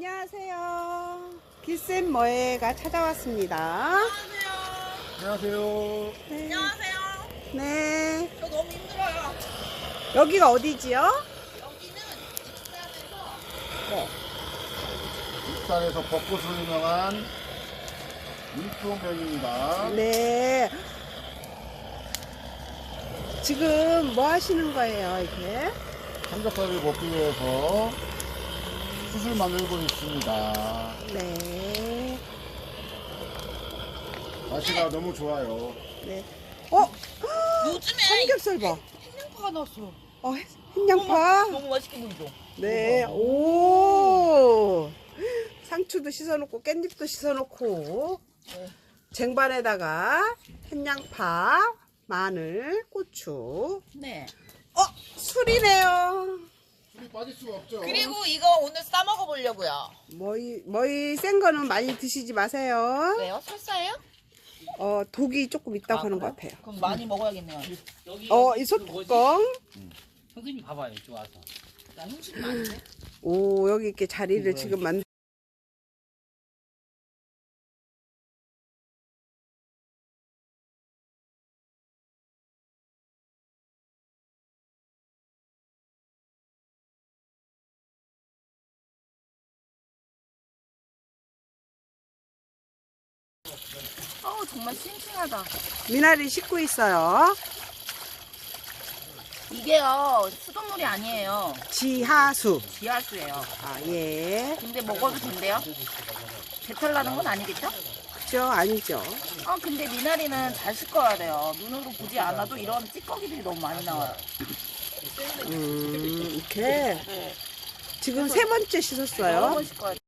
안녕하세요. 기쌤머에가 찾아왔습니다. 안녕하세요. 네. 안녕하세요. 네. 저 너무 힘들어요. 여기가 어디지요? 여기는 익산에서 네. 익산에서 벚꽃으로 유명한 민초면입니다. 네. 지금 뭐 하시는 거예요, 이게? 삼겹살을 먹기 위해서 숯을 만들고 있습니다. 네. 맛이가 너무 좋아요. 네. 요즘에 삼겹살 봐. 생양파가 나왔어. 흰양파. 너무 맛있게 보이죠? 네. 오. 상추도 씻어놓고 깻잎도 씻어놓고 네. 쟁반에다가 흰양파, 마늘, 고추. 네. 술이네요. 술이 빠질 수가 없죠. 그리고 이거 오늘 싸 먹어 보려고요. 뭐이 센 거는 많이 드시지 마세요. 왜요? 설사예요? 독이 조금 있다고 하는 것 같아요. 그럼 많이 먹어야겠네요. 이 소뚜껑. 선생님 봐봐요, 이쪽 와서. 나 흉심 많은데? 오, 여기 이렇게 자리를 지금 정말 싱싱하다. 미나리 씻고 있어요. 이게요, 수돗물이 아니에요. 지하수. 지하수예요. 아, 예. 근데 먹어도 된대요? 배탈 나는 건 아니겠죠? 그죠? 아니죠. 근데 미나리는 잘 씻어야 돼요. 눈으로 보지 않아도 이런 찌꺼기들이 너무 많이 나와요. 이렇게. 네. 지금 세 번째 여러 씻었어요. 번 씻어야 돼요.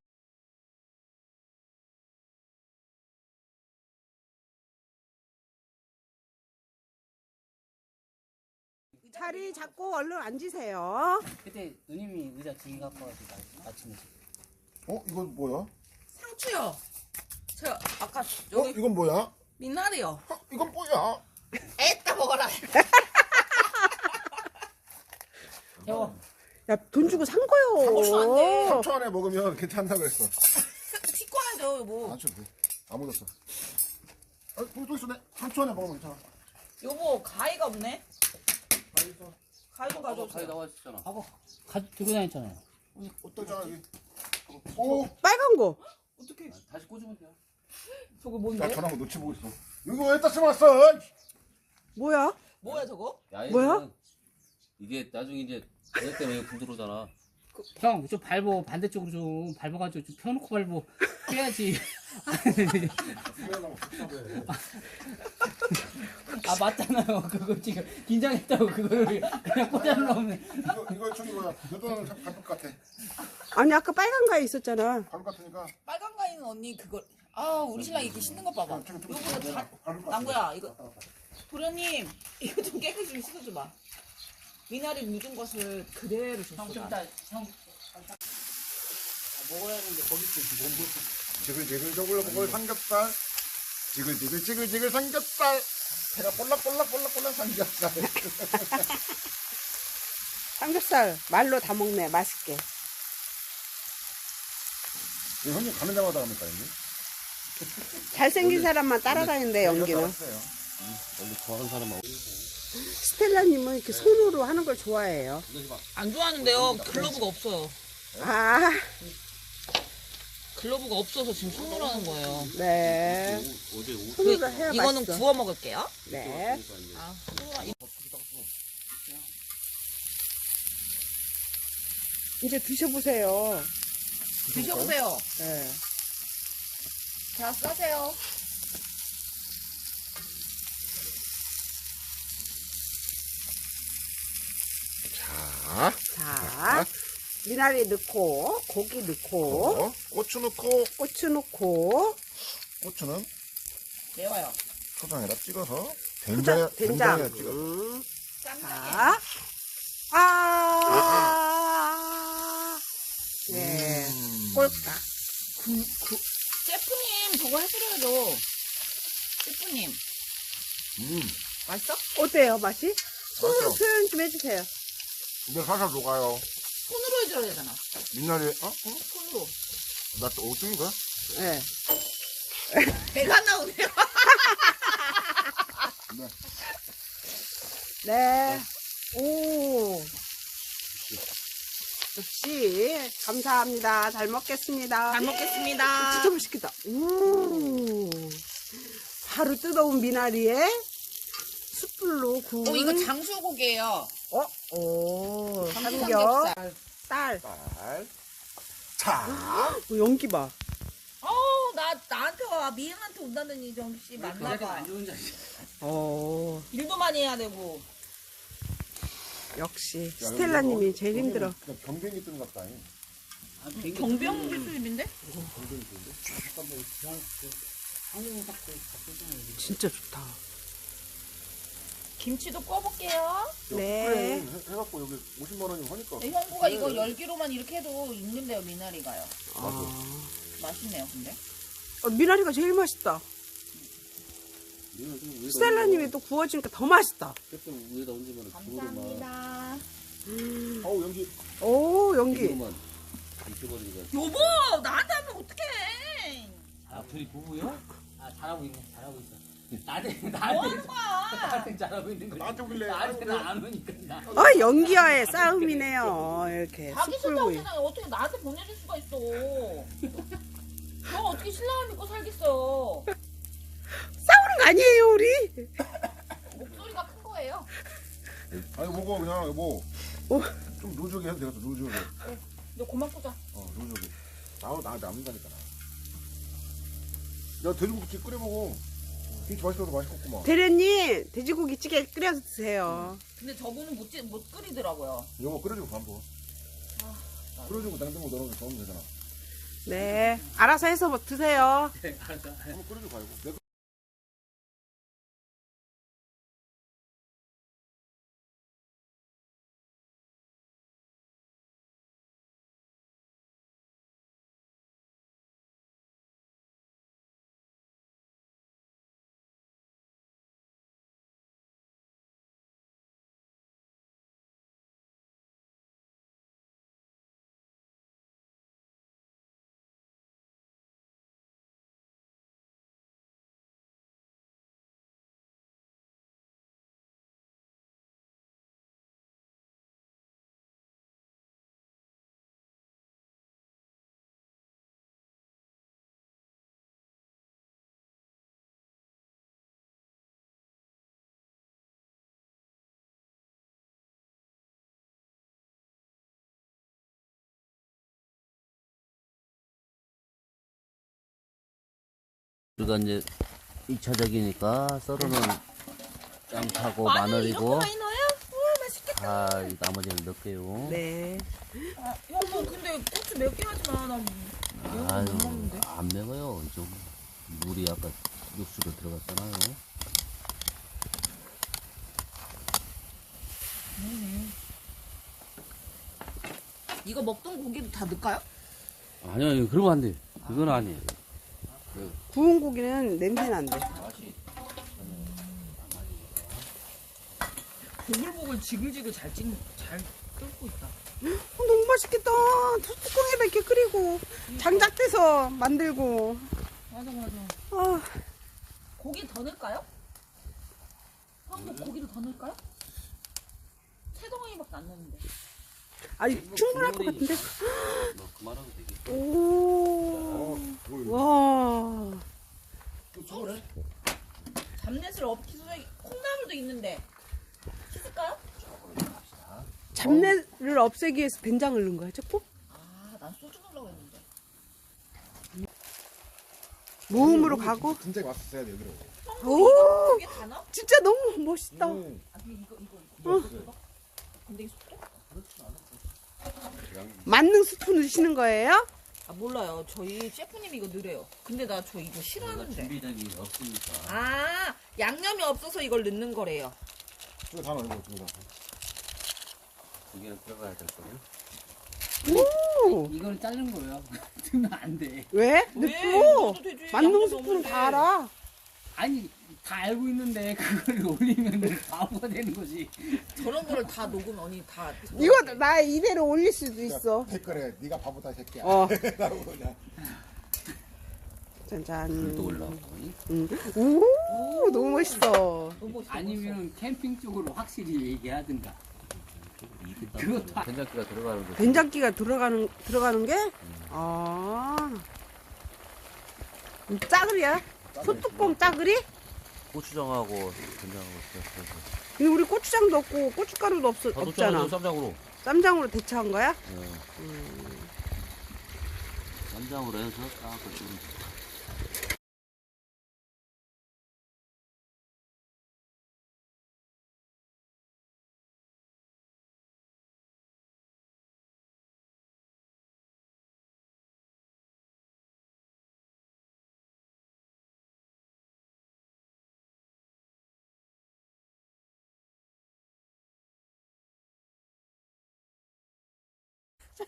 자리 잡고 얼른 앉으세요. 그때 누님이 의자 두 개 갖고 와가지고 아침에. 이건 뭐야? 상추요. 저 아까 이건 뭐야? 미나리요. 이건 뭐야? 에따 먹어라. 형, 야, 돈 주고 산 거요. 안 돼. 3초 안에 먹으면 괜찮다고 그랬어. 씻고 하죠, 뭐. 안 묻었어. 또 있어. 3초 안에 먹으면 괜찮아. 여보, 가위가 없네. 가위 좀 가위 가져오세요. 나와 있었잖아. 들고 다녔잖아요. 어떠잖아 여기. 오. 빨간 거. 어떻게? 다시 꽂으면 돼요. 저거 나 뭔데? 전화 놓치 보고 있어. 이거 왜 따스 왔어? 뭐야? 뭐야 저거? 뭐야? 이게 나중에 이제 저녁 때문에 불 들어오잖아. 형, 좀 밟어. 반대쪽으로 좀 밟아가지고 좀 펴놓고 밟어. 해야지. 맞잖아요. 그거 지금 긴장했다고 그거를 그냥 꽂아놓으면. 이거 저기 뭐야? 너도 가볼 것 같아. 아니, 아까 빨간 가위 있었잖아. 가볼 것 같으니까. 빨간 가위는 언니 그걸. 우리 신랑 이렇게 씻는 것 봐봐. 요거는 다. 가볼 것 같아. 남구야 이거. 도련님 이거 좀 깨끗이 좀 씻어줘봐. 미나리 묻은 것을 그대로 줬어. 형, 좀 이따, 형. 먹어야 하는데 거기 있어. 너무 지글지글 저글저글 삼겹살. 지글지글 삼겹살. 배가 볼락볼락 삼겹살. 삼겹살 말로 다 먹네. 맛있게. 형님 가는 데마다 갑니까 형님? 잘생긴 사람만 따라다니는데 연기는. 원래 좋아하는 사람하고. 스텔라님은 이렇게 손으로 하는 걸 좋아해요. 안 좋아하는데요. 글러브가 없어요. 아, 글러브가 없어서 지금 손으로 하는 거예요. 네. 어제 손으로 해야 이거는 맛있어. 구워 먹을게요. 네. 이제 드셔보세요. 드셔보세요. 네. 자, 싸세요. 자, 미나리 넣고, 고기 넣고, 고추 넣고 고추 넣고, 고추는 매워요. 초장에다 찍어서 된장. 된장에다 찍어서. 자, 네, 꼴까. 셰프님 저거 해드려야죠. 셰프님 맛있어? 어때요, 맛이? 손으로 맛있어. 표현 좀 해주세요. 근데 살살 녹아요. 손으로 해줘야 되잖아. 민나리 손으로. 나또 찍는 거야? 네. 배가 나오네요. 네. 네. 오. 역시 감사합니다. 잘 먹겠습니다. 잘 먹겠습니다. 진짜 맛있겠다. 바로 뜯어온 미나리에 숯불로 구운. 이거 장수고기예요. 오, 삼겹, 삼겹살. 쌀. 쌀. 자. 연기 봐. 나한테 와. 미행한테 온다더니 정씨 만나봐. 안 좋은 자식. 일도 많이 해야 되고. 역시 스텔라님이 제일 힘들어. 그냥 경쟁이 뜬 것 같다. 경비용 기술님인데? 진짜 좋다. 김치도 구워볼게요. 네. 해갖고 여기 50만 원이면 하니까. 네, 형부가 이거 열기로만 이렇게 해도 익는데요, 미나리가요. 맛있네요, 근데. 미나리가 제일 맛있다. 스텔라님이 또 구워지니까 더 맛있다. 조금 위에다 얹으면 감사합니다. 어우 연기. 오, 연기. 기름만 감춰버리니까. 여보, 나한테 하면 어떡해. 아, 둘이 부부요? 아, 잘하고 있네. 잘하고 있어. 뭐 하는 나한테 거야? 잘하고 있는 거지. 나한테 오길래. 나한테는 안 오니까. 나. 연기와의 싸움이네요. 이렇게 자기 싫다고 숯불구이. 세상에 어떻게 나한테 보내줄 수가 있어. 너 어떻게 신랑을 믿고 살겠어. 싸우는 거 아니에요, 우리? 목소리가 큰 거예요. 아니 먹어 그냥 여보. 오. 좀 노조게 해도 되겠어 노조게. 너 고만 보자. 노조게. 나 남는다니까 나. 야 돼지고기 끓여 먹어. 김치 맛있어서 맛있겠구만. 대련님, 돼지고기 찌개 끓여서 드세요. 근데 저분은 못 끓이더라고요. 여보 끓여주고 밥 먹어. 끓여주고 냉장고 넣으면 되잖아. 네. 알아서 해서 뭐 드세요. 한번 끓여주고 가요. 내가 우리가 이제 2차적이니까 썰어놓은 양파고 마늘이고 이렇게 많이 넣어요? 우와, 맛있겠다. 다 나머지는 넣을게요. 네. 여보, 근데 고추 맵게 하지 마. 나 매운 아유, 거못 먹는데. 안 매워요. 좀 물이 아까 육수로 들어갔잖아요. 이거 먹던 고기도 다 넣을까요? 아니요, 그러면 안 돼. 그건 아니에요. 구운 고기는 냄새 난대. 보글보글 지글지글 잘 끓고 있다. 너무 맛있겠다. 뚜껑에다 이렇게 끓이고 장작돼서 만들고. 맞아. 아, 고기 더 넣을까요? 형도 고기를 더 넣을까요? 세 덩어리밖에 안 넣는데. 아니 충분할 것 같은데. 뭐 그만하면 되겠다. 오, 와. 잡내를 없기 위해 콩나물도 있는데 씻을까요? 잡내를 없애기 위해서 된장을 넣은 거야, 조금? 난 소주 넣으려고 했는데. 모음으로 가고. 진짜 맛있어야 돼 여기로. 오, 이게 다 넣어? 진짜 너무 멋있다. 이거. 근데 이게 속도? 만능 스프 넣으시는 거예요? 몰라요. 저희 셰프님이 이거 넣으래요. 근데 나 저 이거 싫어하는데. 준비장이 없으니까. 양념이 없어서 이걸 넣는 거래요. 이거 다 넣어 이거. 두 개는 들어가야 될 거예요. 오, 이거는 자른 거예요. 넣으면 안 돼. 왜? 왜? 넣고. 넣어도 되지. 만능 양념이 스프는 없는데. 다 알아. 아니, 다 알고 있는데 그걸 올리면 바보가 되는 거지. 저런 거를 다 녹으면 언니 다. 이거 나 이대로 올릴 수도 있어. 댓글에 네가 바보다 이 새끼야. 어. 라고 그냥. 짠짠. 불도 올라오고. 오, 너무 멋있어. 너무 멋있어. 아니면 캠핑 쪽으로 확실히 얘기하든가. 이게 그것도 딱 된장기가 들어가는 거. 된장기가 들어가는 게? 아. 짜글이야? 소뚜껑 짜글이? 고추장하고 된장하고 그래서. 근데 우리 고추장도 없고 고춧가루도 없잖아. 쌈장으로. 쌈장으로 대처한 거야? 네. 쌈장으로 해서 딱 좀.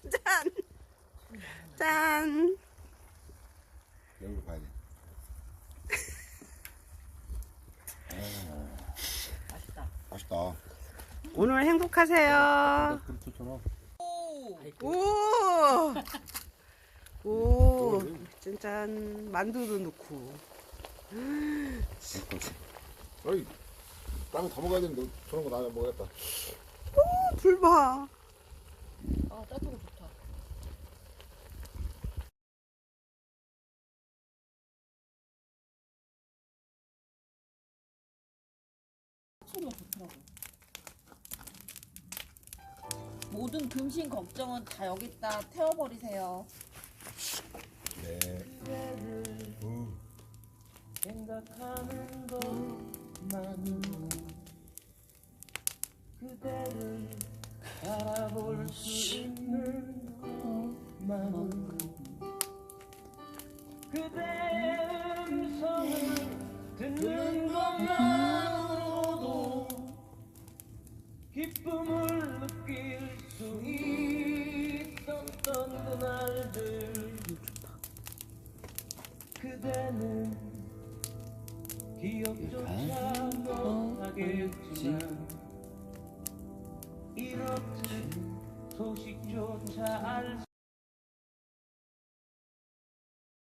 짠! 짠! 여기로 봐야 돼. 맛있다. 맛있다. 오늘 행복하세요. 그렇잖아. 오! 오! 짠짠. 만두도 넣고. 어이, 라면 다 먹어야 되는데 저런 거 나 먹어야겠다. 불 봐. 아, 따뜻하고 좋다. 소리가 좋더라고. 모든 금신 걱정은 다 여기다 태워버리세요. 네. 생각하는 것만으로 그대를 바라볼 수 있는 것만으로 그대의 음성을 듣는 것만으로도 기쁨을 느낄 수 있었던 그날들 그대는 기억조차 못하겠지만 이렇듯 소식조차 알